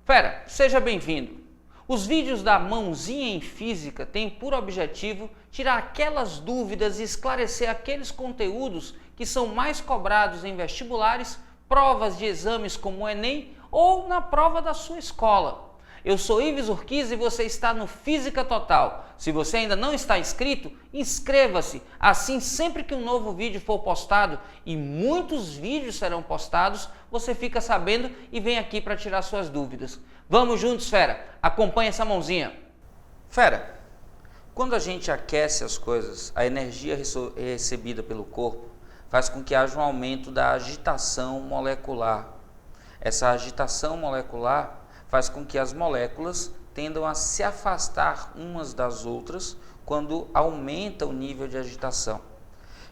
Fera, seja bem-vindo. Os vídeos da Mãozinha em Física têm por objetivo tirar aquelas dúvidas e esclarecer aqueles conteúdos que são mais cobrados em vestibulares, provas de exames como o Enem ou na prova da sua escola. Eu sou Ives Urquiza e você está no Física Total. Se você ainda não está inscrito, inscreva-se. Assim, sempre que um novo vídeo for postado, e muitos vídeos serão postados, você fica sabendo e vem aqui para tirar suas dúvidas. Vamos juntos, fera! Acompanhe essa mãozinha. Fera, quando a gente aquece as coisas, a energia recebida pelo corpo faz com que haja um aumento da agitação molecular. Essa agitação molecular faz com que as moléculas tendam a se afastar umas das outras quando aumenta o nível de agitação.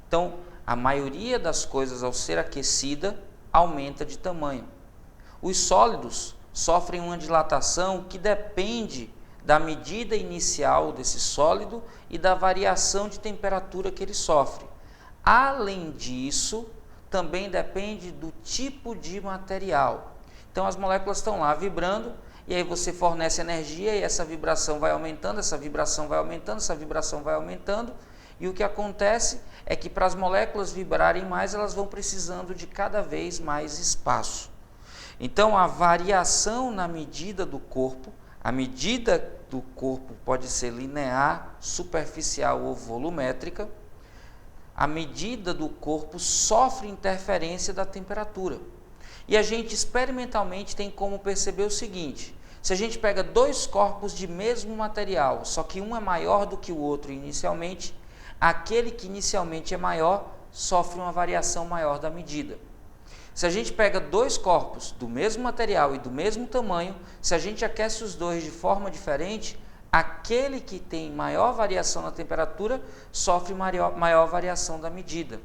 Então, a maioria das coisas ao ser aquecida aumenta de tamanho. Os sólidos sofrem uma dilatação que depende da medida inicial desse sólido e da variação de temperatura que ele sofre. Além disso, também depende do tipo de material. Então as moléculas estão lá vibrando e aí você fornece energia e essa vibração vai aumentando, essa vibração vai aumentando, essa vibração vai aumentando. E o que acontece é que para as moléculas vibrarem mais, elas vão precisando de cada vez mais espaço. Então a variação na medida do corpo, a medida do corpo pode ser linear, superficial ou volumétrica, a medida do corpo sofre interferência da temperatura. E a gente experimentalmente tem como perceber o seguinte: se a gente pega dois corpos de mesmo material, só que um é maior do que o outro inicialmente, aquele que inicialmente é maior sofre uma variação maior da medida. Se a gente pega dois corpos do mesmo material e do mesmo tamanho, se a gente aquece os dois de forma diferente, aquele que tem maior variação na temperatura sofre maior variação da medida.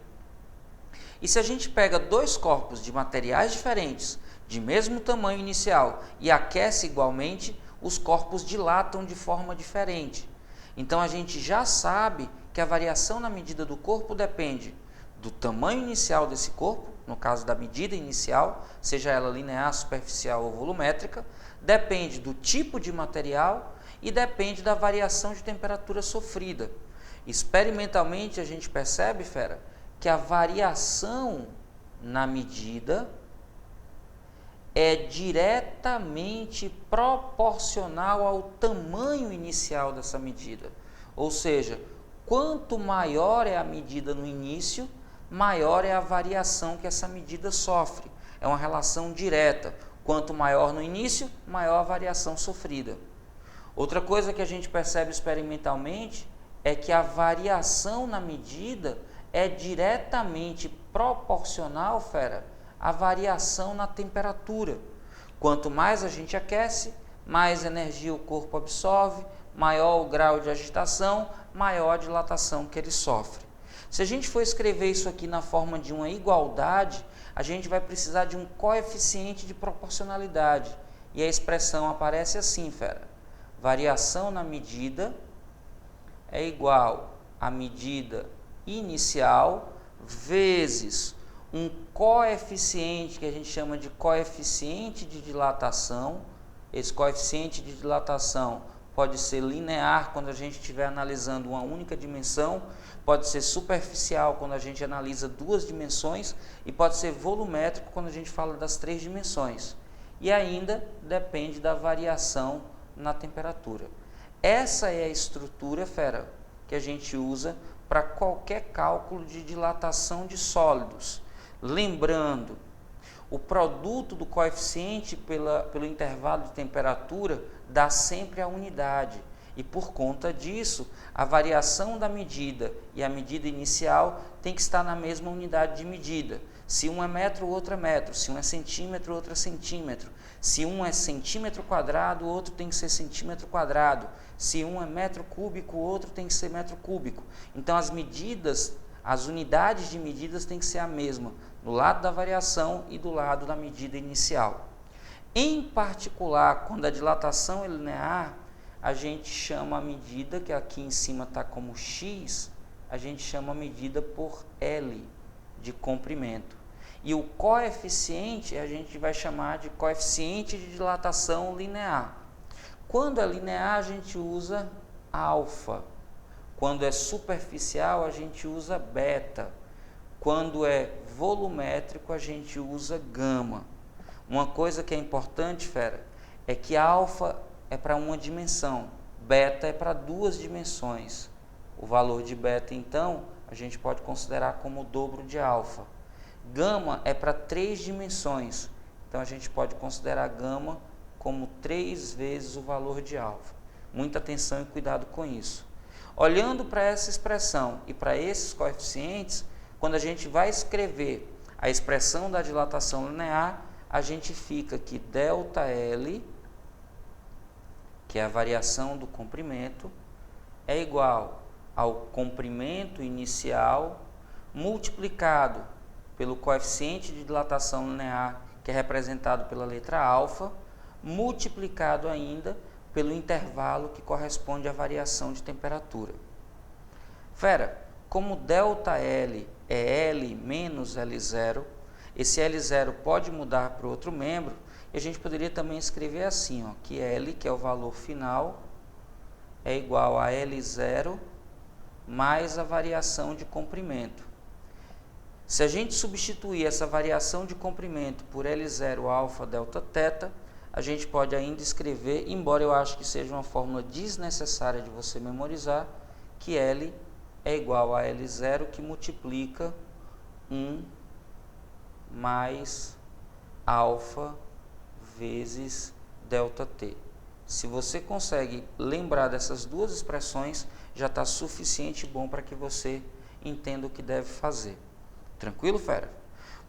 E se a gente pega dois corpos de materiais diferentes, de mesmo tamanho inicial, e aquece igualmente, os corpos dilatam de forma diferente. Então a gente já sabe que a variação na medida do corpo depende do tamanho inicial desse corpo, no caso da medida inicial, seja ela linear, superficial ou volumétrica, depende do tipo de material e depende da variação de temperatura sofrida. Experimentalmente a gente percebe, fera, que a variação na medida é diretamente proporcional ao tamanho inicial dessa medida. Ou seja, quanto maior é a medida no início, maior é a variação que essa medida sofre. É uma relação direta. Quanto maior no início, maior a variação sofrida. Outra coisa que a gente percebe experimentalmente é que a variação na medida é diretamente proporcional, fera, à variação na temperatura. Quanto mais a gente aquece, mais energia o corpo absorve, maior o grau de agitação, maior a dilatação que ele sofre. Se a gente for escrever isso aqui na forma de uma igualdade, a gente vai precisar de um coeficiente de proporcionalidade. E a expressão aparece assim, fera. Variação na medida é igual à medida inicial vezes um coeficiente que a gente chama de coeficiente de dilatação. Esse coeficiente de dilatação pode ser linear quando a gente estiver analisando uma única dimensão, pode ser superficial quando a gente analisa duas dimensões e pode ser volumétrico quando a gente fala das três dimensões. E ainda depende da variação na temperatura. Essa é a estrutura, fera, que a gente usa para qualquer cálculo de dilatação de sólidos. Lembrando, o produto do coeficiente pelo intervalo de temperatura dá sempre a unidade. E por conta disso, a variação da medida e a medida inicial tem que estar na mesma unidade de medida. Se um é metro, o outro é metro. Se um é centímetro, o outro é centímetro. Se um é centímetro quadrado, o outro tem que ser centímetro quadrado. Se um é metro cúbico, o outro tem que ser metro cúbico. Então as medidas, as unidades de medidas têm que ser a mesma, do lado da variação e do lado da medida inicial. Em particular, quando a dilatação é linear, a gente chama a medida, que aqui em cima está como X, a gente chama a medida por L, de comprimento. E o coeficiente a gente vai chamar de coeficiente de dilatação linear. Quando é linear, a gente usa alfa. Quando é superficial, a gente usa beta. Quando é volumétrico, a gente usa gama. Uma coisa que é importante, fera, é que alfa é para uma dimensão, beta é para duas dimensões. O valor de beta, então, a gente pode considerar como o dobro de alfa. Gama é para 3 dimensões, então a gente pode considerar gama como 3 vezes o valor de alfa. Muita atenção e cuidado com isso. Olhando para essa expressão e para esses coeficientes, quando a gente vai escrever a expressão da dilatação linear, a gente fica que ΔL, que é a variação do comprimento, é igual ao comprimento inicial multiplicado pelo coeficiente de dilatação linear, que é representado pela letra alfa, multiplicado ainda pelo intervalo que corresponde à variação de temperatura. Fera, como ΔL é L menos L0, esse L0 pode mudar para outro membro, e a gente poderia também escrever assim, ó, que L, que é o valor final, é igual a L0 mais a variação de comprimento. Se a gente substituir essa variação de comprimento por L0 alfa delta teta, a gente pode ainda escrever, embora eu acho que seja uma fórmula desnecessária de você memorizar, que L é igual a L0 que multiplica 1 mais alfa vezes ΔT. Se você consegue lembrar dessas duas expressões, já está suficiente bom para que você entenda o que deve fazer. Tranquilo, fera?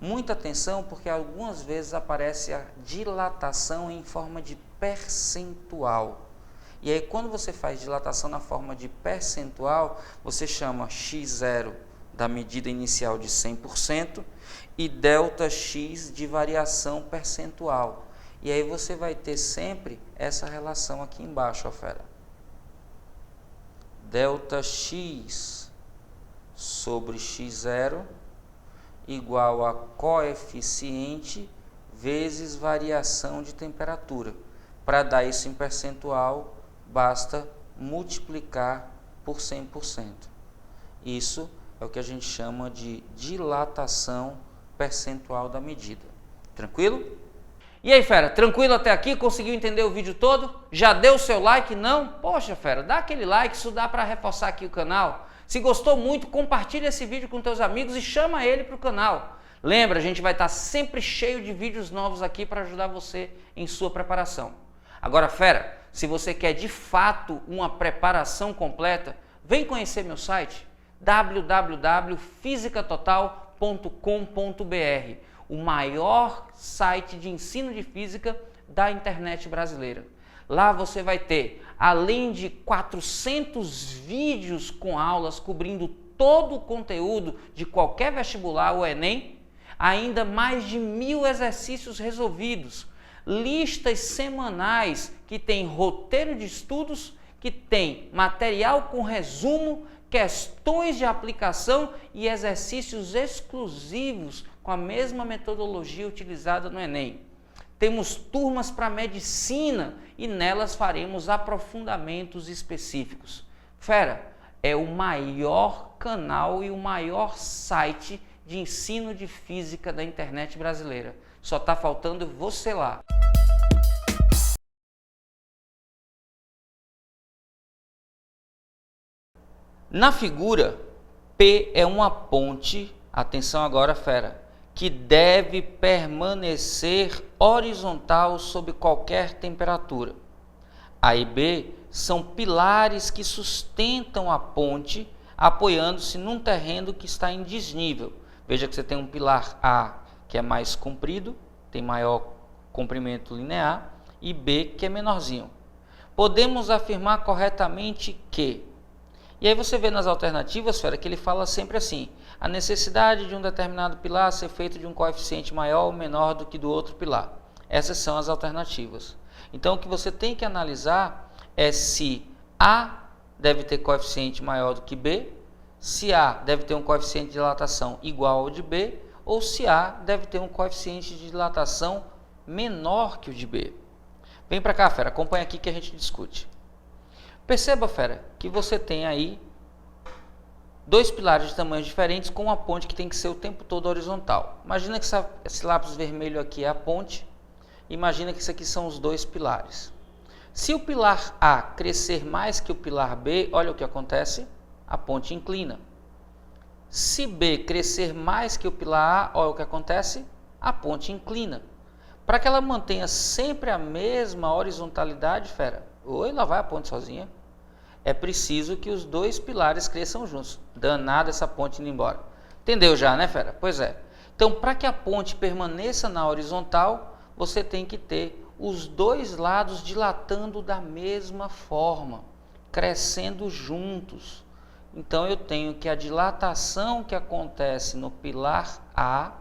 Muita atenção, porque algumas vezes aparece a dilatação em forma de percentual. E aí, quando você faz dilatação na forma de percentual, você chama x0 da medida inicial de 100% e ΔX de variação percentual. E aí você vai ter sempre essa relação aqui embaixo, ó, fera. ΔX sobre x0 igual a coeficiente vezes variação de temperatura. Para dar isso em percentual, basta multiplicar por 100%. Isso é o que a gente chama de dilatação percentual da medida. Tranquilo? E aí, fera, tranquilo até aqui? Conseguiu entender o vídeo todo? Já deu o seu like? Não? Poxa, fera, dá aquele like, isso dá para reforçar aqui o canal. Se gostou muito, compartilha esse vídeo com teus amigos e chama ele para o canal. Lembra, a gente vai estar sempre cheio de vídeos novos aqui para ajudar você em sua preparação. Agora, fera, se você quer de fato uma preparação completa, vem conhecer meu site www.fisicatotal.com.br, o maior site de ensino de física da internet brasileira. Lá você vai ter, além de 400 vídeos com aulas cobrindo todo o conteúdo de qualquer vestibular ou Enem, ainda mais de 1000 exercícios resolvidos, listas semanais que tem roteiro de estudos, que tem material com resumo, questões de aplicação e exercícios exclusivos com a mesma metodologia utilizada no Enem. Temos turmas para medicina e nelas faremos aprofundamentos específicos. Fera, é o maior canal e o maior site de ensino de física da internet brasileira. Só está faltando você lá. Na figura, P é uma ponte, atenção agora, fera, que deve permanecer horizontal sob qualquer temperatura. A e B são pilares que sustentam a ponte, apoiando-se num terreno que está em desnível. Veja que você tem um pilar A, que é mais comprido, tem maior comprimento linear, e B, que é menorzinho. Podemos afirmar corretamente que... E aí você vê nas alternativas, fera, que ele fala sempre assim: a necessidade de um determinado pilar ser feito de um coeficiente maior ou menor do que do outro pilar. Essas são as alternativas. Então, o que você tem que analisar é se A deve ter coeficiente maior do que B, se A deve ter um coeficiente de dilatação igual ao de B, ou se A deve ter um coeficiente de dilatação menor que o de B. Vem para cá, fera, acompanha aqui que a gente discute. Perceba, fera, que você tem aí dois pilares de tamanhos diferentes com uma ponte que tem que ser o tempo todo horizontal. Imagina que esse lápis vermelho aqui é a ponte, imagina que isso aqui são os dois pilares. Se o pilar A crescer mais que o pilar B, olha o que acontece, a ponte inclina. Se B crescer mais que o pilar A, olha o que acontece, a ponte inclina. Para que ela mantenha sempre a mesma horizontalidade, fera, lá vai a ponte sozinha, é preciso que os dois pilares cresçam juntos. Danada essa ponte indo embora. Entendeu já, né, fera? Pois é. Então, para que a ponte permaneça na horizontal, você tem que ter os dois lados dilatando da mesma forma, crescendo juntos. Então, eu tenho que a dilatação que acontece no pilar A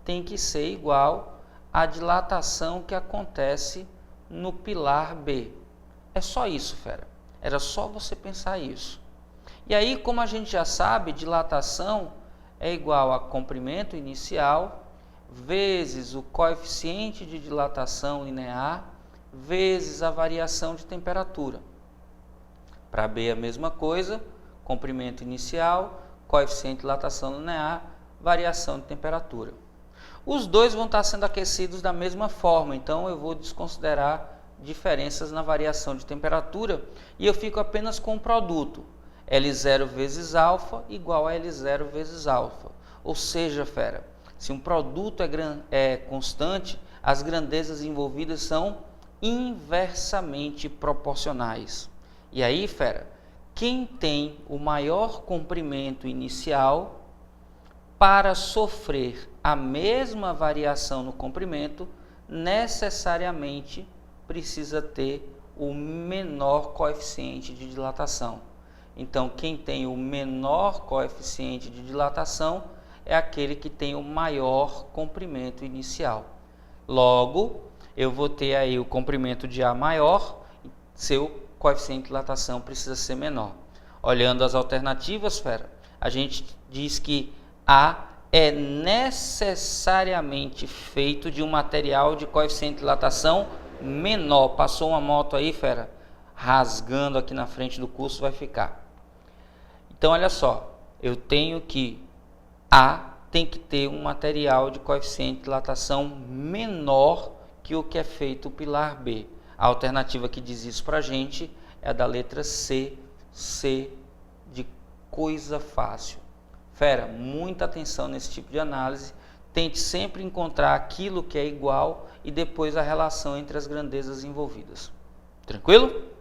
tem que ser igual à dilatação que acontece no pilar B. É só isso, fera. Era só você pensar isso. E aí, como a gente já sabe, dilatação é igual a comprimento inicial vezes o coeficiente de dilatação linear vezes a variação de temperatura. Para B a mesma coisa, comprimento inicial, coeficiente de dilatação linear, variação de temperatura. Os dois vão estar sendo aquecidos da mesma forma, então eu vou desconsiderar diferenças na variação de temperatura e eu fico apenas com o produto L0 vezes alfa igual a L0 vezes alfa. Ou seja, fera, se um produto é constante, as grandezas envolvidas são inversamente proporcionais. E aí, fera, quem tem o maior comprimento inicial para sofrer a mesma variação no comprimento, necessariamente precisa ter o menor coeficiente de dilatação. Então, quem tem o menor coeficiente de dilatação é aquele que tem o maior comprimento inicial. Logo, eu vou ter aí o comprimento de A maior, seu coeficiente de dilatação precisa ser menor. Olhando as alternativas, fera, a gente diz que A é necessariamente feito de um material de coeficiente de dilatação menor. Passou uma moto aí, fera, rasgando aqui na frente do curso, vai ficar. Então, olha só, eu tenho que A tem que ter um material de coeficiente de dilatação menor que o que é feito o pilar B. A alternativa que diz isso para a gente é a da letra C, C de coisa fácil. Fera, muita atenção nesse tipo de análise. Tente sempre encontrar aquilo que é igual e depois a relação entre as grandezas envolvidas. Tranquilo?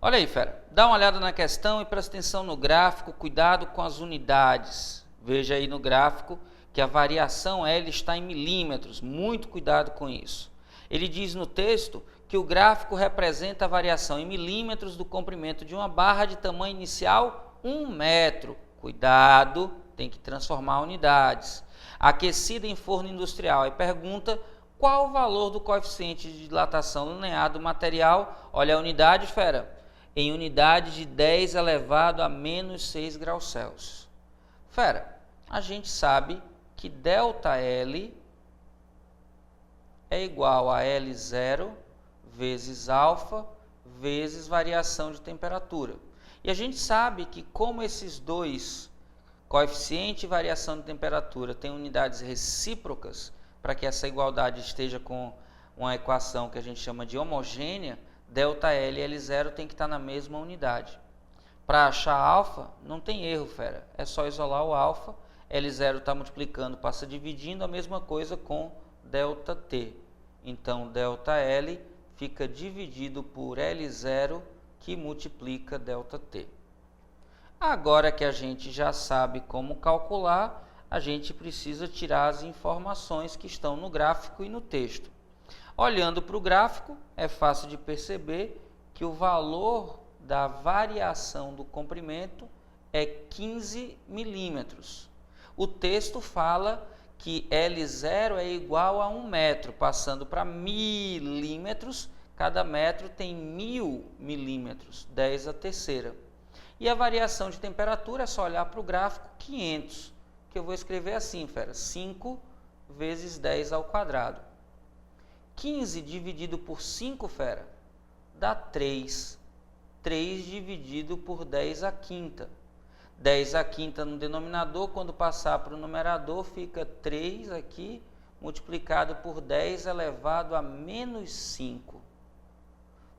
Olha aí, fera. Dá uma olhada na questão e presta atenção no gráfico. Cuidado com as unidades. Veja aí no gráfico que a variação L está em milímetros. Muito cuidado com isso. Ele diz no texto que o gráfico representa a variação em milímetros do comprimento de uma barra de tamanho inicial 1 metro. Cuidado, tem que transformar unidades. Aquecida em forno industrial. Aí pergunta qual o valor do coeficiente de dilatação linear do material. Olha a unidade, fera. Em unidade de 10 elevado a menos 6 graus Celsius. Fera, a gente sabe que ΔL é igual a L0 vezes alfa vezes variação de temperatura. E a gente sabe que como esses dois, coeficiente e variação de temperatura, têm unidades recíprocas, para que essa igualdade esteja com uma equação que a gente chama de homogênea, ΔL e L0 tem que estar na mesma unidade. Para achar alfa, não tem erro, fera. É só isolar o alfa, L0 está multiplicando, passa dividindo, a mesma coisa com ΔT. Então, ΔL fica dividido por L0, que multiplica ΔT. Agora que a gente já sabe como calcular, a gente precisa tirar as informações que estão no gráfico e no texto. Olhando para o gráfico, é fácil de perceber que o valor da variação do comprimento é 15 milímetros. O texto fala que L0 é igual a 1 metro, passando para milímetros, cada metro tem 1000 milímetros, 10 a terceira. E a variação de temperatura é só olhar para o gráfico 500, que eu vou escrever assim, fera, 5 vezes 10 ao quadrado. 15 dividido por 5, fera, dá 3. 3 dividido por 10 à quinta. 10 à quinta no denominador, quando passar para o numerador, fica 3 aqui, multiplicado por 10 elevado a menos 5.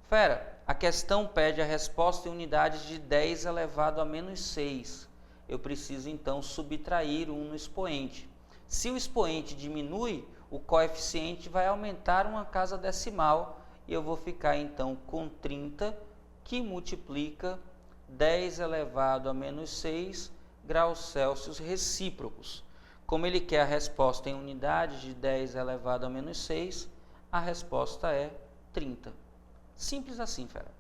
Fera, a questão pede a resposta em unidades de 10 elevado a menos 6. Eu preciso, então, subtrair 1 no expoente. Se o expoente diminui, o coeficiente vai aumentar uma casa decimal e eu vou ficar, então, com 30, que multiplica 10 elevado a menos 6 graus Celsius recíprocos. Como ele quer a resposta em unidades de 10 elevado a menos 6, a resposta é 30. Simples assim, fera.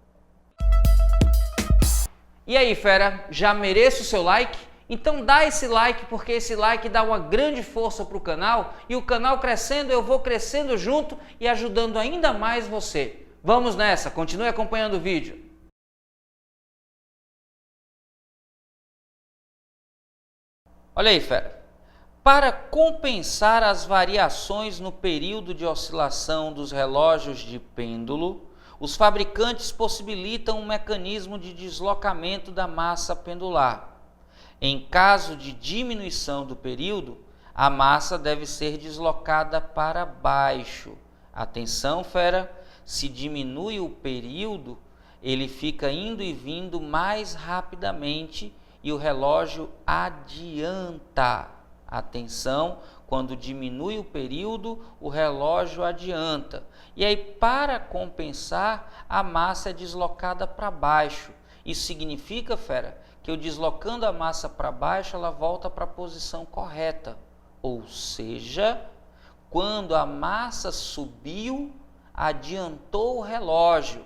E aí, fera, já mereço o seu like? Então dá esse like, porque esse like dá uma grande força para o canal, e o canal crescendo, eu vou crescendo junto e ajudando ainda mais você. Vamos nessa, continue acompanhando o vídeo. Olha aí, fera. Para compensar as variações no período de oscilação dos relógios de pêndulo, os fabricantes possibilitam um mecanismo de deslocamento da massa pendular. Em caso de diminuição do período, a massa deve ser deslocada para baixo. Atenção, fera, se diminui o período, ele fica indo e vindo mais rapidamente e o relógio adianta. Atenção, quando diminui o período, o relógio adianta. E aí, para compensar, a massa é deslocada para baixo. Isso significa, fera, que eu deslocando a massa para baixo, ela volta para a posição correta. Ou seja, quando a massa subiu, adiantou o relógio.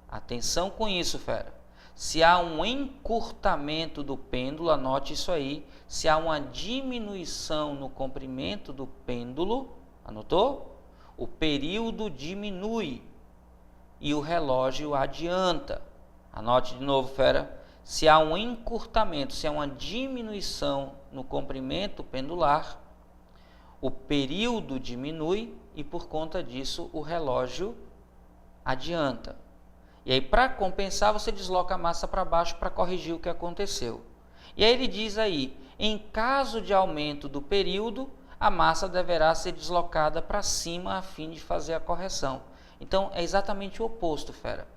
Atenção com isso, fera. Se há um encurtamento do pêndulo, anote isso aí. Se há uma diminuição no comprimento do pêndulo, anotou? O período diminui e o relógio adianta. Anote de novo, fera. Se há um encurtamento, se há uma diminuição no comprimento pendular, o período diminui e por conta disso o relógio adianta. E aí, para compensar, você desloca a massa para baixo para corrigir o que aconteceu. E aí ele diz aí, em caso de aumento do período, a massa deverá ser deslocada para cima a fim de fazer a correção. Então, é exatamente o oposto, fera.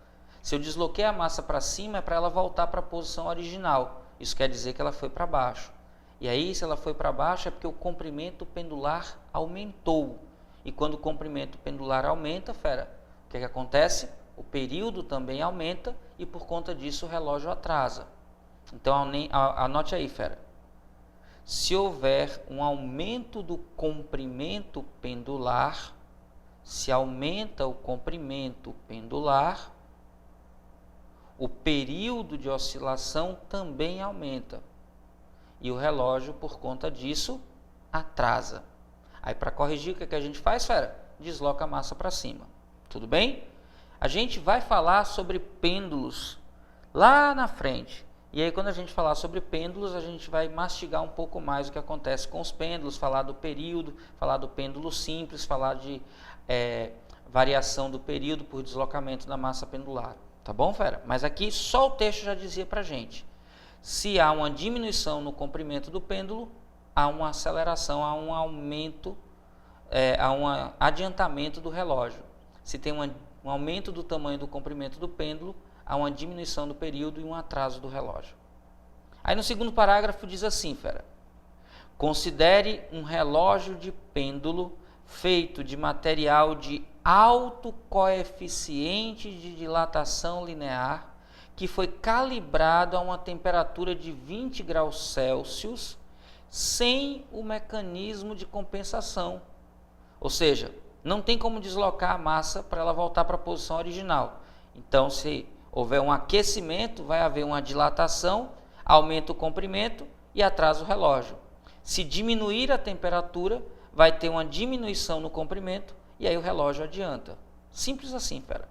Se eu desloquei a massa para cima, é para ela voltar para a posição original. Isso quer dizer que ela foi para baixo. E aí, se ela foi para baixo, é porque o comprimento pendular aumentou. E quando o comprimento pendular aumenta, fera, o que acontece? O período também aumenta e por conta disso o relógio atrasa. Então anote aí, fera. Se houver um aumento do comprimento pendular, se aumenta o comprimento pendular, o período de oscilação também aumenta. E o relógio, por conta disso, atrasa. Aí para corrigir, o que a gente faz, fera? Desloca a massa para cima. Tudo bem? A gente vai falar sobre pêndulos lá na frente. E aí, quando a gente falar sobre pêndulos, a gente vai mastigar um pouco mais o que acontece com os pêndulos, falar do período, falar do pêndulo simples, falar de variação do período por deslocamento da massa pendular. Tá bom, fera? Mas aqui só o texto já dizia pra gente. Se há uma diminuição no comprimento do pêndulo, há uma aceleração, há um aumento, há um adiantamento do relógio. Se tem um aumento do tamanho do comprimento do pêndulo, há uma diminuição do período e um atraso do relógio. Aí no segundo parágrafo diz assim, fera. Considere um relógio de pêndulo feito de material de alto coeficiente de dilatação linear que foi calibrado a uma temperatura de 20 graus Celsius sem o mecanismo de compensação. Ou seja, não tem como deslocar a massa para ela voltar para a posição original. Então, se houver um aquecimento, vai haver uma dilatação, aumenta o comprimento e atrasa o relógio. Se diminuir a temperatura, vai ter uma diminuição no comprimento e aí o relógio adianta. Simples assim, fera.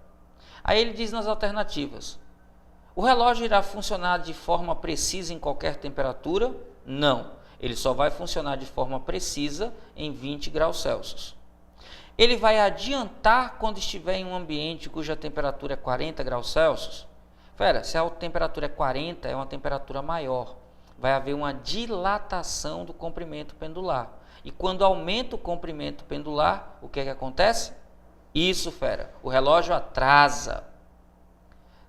Aí ele diz nas alternativas, O relógio irá funcionar de forma precisa em qualquer temperatura? Não. Ele só vai funcionar de forma precisa em 20 graus Celsius. Ele vai adiantar quando estiver em um ambiente cuja temperatura é 40 graus Celsius? Fera, se a temperatura é 40, é uma temperatura maior. Vai haver uma dilatação do comprimento pendular. E quando aumenta o comprimento pendular, o que é que acontece? Isso, fera, o relógio atrasa.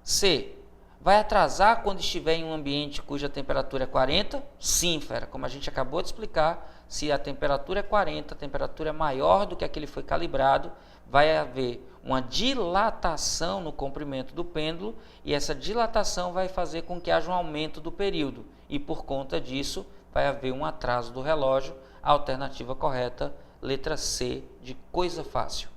C. Vai atrasar quando estiver em um ambiente cuja temperatura é 40? Sim, fera, como a gente acabou de explicar, se a temperatura é 40, a temperatura é maior do que a que ele foi calibrado, vai haver uma dilatação no comprimento do pêndulo e essa dilatação vai fazer com que haja um aumento do período e por conta disso vai haver um atraso do relógio. A alternativa correta, letra C, de coisa fácil.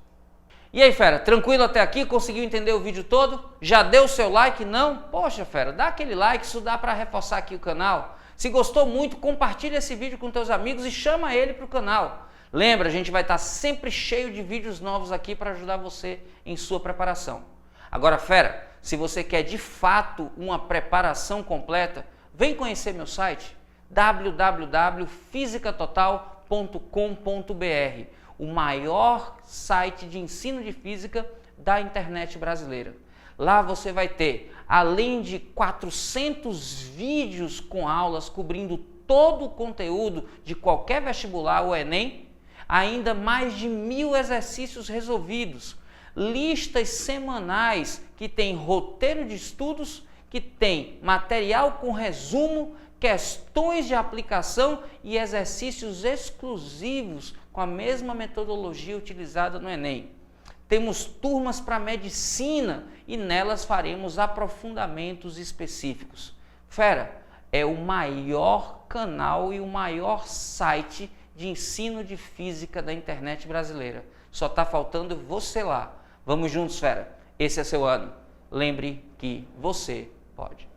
E aí, fera, tranquilo até aqui? Conseguiu entender o vídeo todo? Já deu o seu like? Não? Poxa, fera, dá aquele like, isso dá para reforçar aqui o canal. Se gostou muito, compartilha esse vídeo com teus amigos e chama ele para o canal. Lembra, a gente vai estar sempre cheio de vídeos novos aqui para ajudar você em sua preparação. Agora, fera, se você quer de fato uma preparação completa, vem conhecer meu site www.fisicatotal.com.br, o maior site de ensino de física da internet brasileira. Lá você vai ter, além de 400 vídeos com aulas cobrindo todo o conteúdo de qualquer vestibular ou Enem, ainda mais de 1000 exercícios resolvidos, listas semanais que tem roteiro de estudos, que tem material com resumo, questões de aplicação e exercícios exclusivos com a mesma metodologia utilizada no Enem. Temos turmas para medicina e nelas faremos aprofundamentos específicos. Fera, é o maior canal e o maior site de ensino de física da internet brasileira. Só está faltando você lá. Vamos juntos, fera. Esse é seu ano. Lembre que você pode.